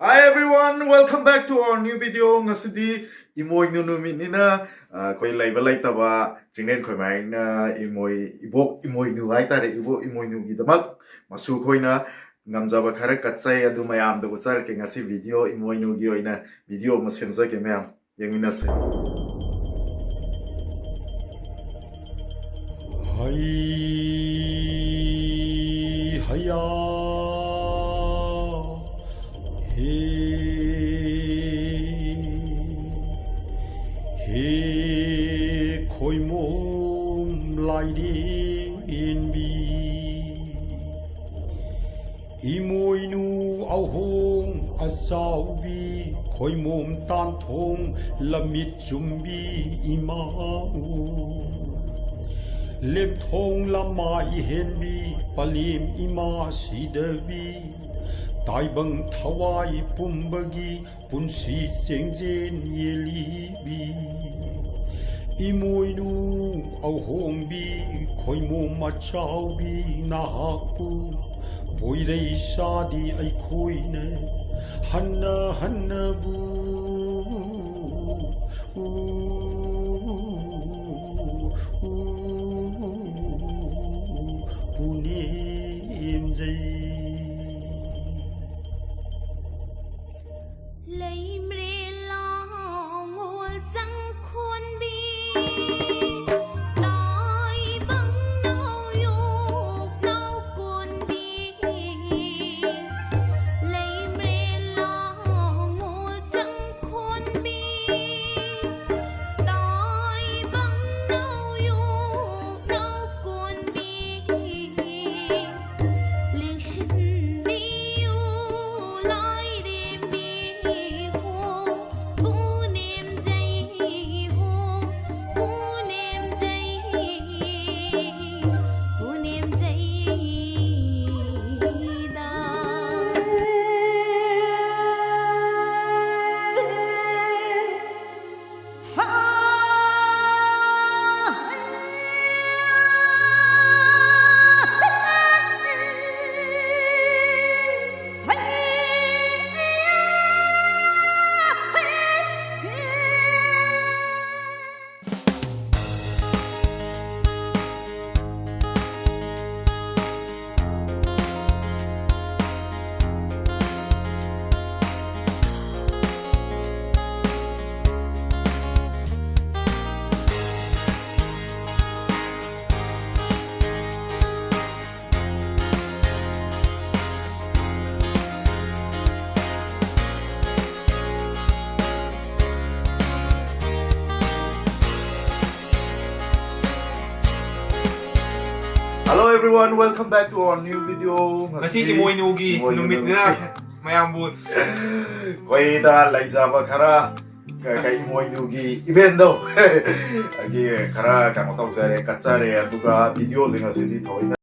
Hi everyone, welcome back to our new video. Ngasidi imoy nunumi nina koi laiba laitaba jingnen koi mai na imoy ibok imoy nu hai tare ibok imoy nu gi damak masu khoi na ngamjaba khara katsai adu mayam da busar ke ngasi video imoy nu gi oina video ma semza ke mayam yengina se Hai haya he he khoi mom lai đi in bi imoi nu au hong asau bi khoi mom tan thong lamit chumbi imau Lem thong lama I hen bi palim ima sidabi tai bang thawai pumbagi punsi sengjen yeli bi imoi nu au hong bi khoi mo ma chau bi na hakpu boi rei shadi ai khoi ne hanna bu Punim dây lấy mê lo ngồi răng khuôn bi đói băng nâu dục nâu cuốn bi lấy mê lo ngồi răng khuôn bi đói băng nâu dục nâu cuốn bi liên sinh bi u lối đêm bi hồ bu niềm dây hồ bu niềm dây đa Hello everyone, welcome back to our new video. Ngasi imoy nugi numit na mayam bu Koi da laizaba khara ka imoy nugi event do agi khara ka mo tau jare katsare aduga video zinga sidi thoi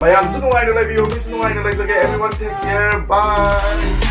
mayam su nuwai na live video mi su nuwai na like everyone take care bye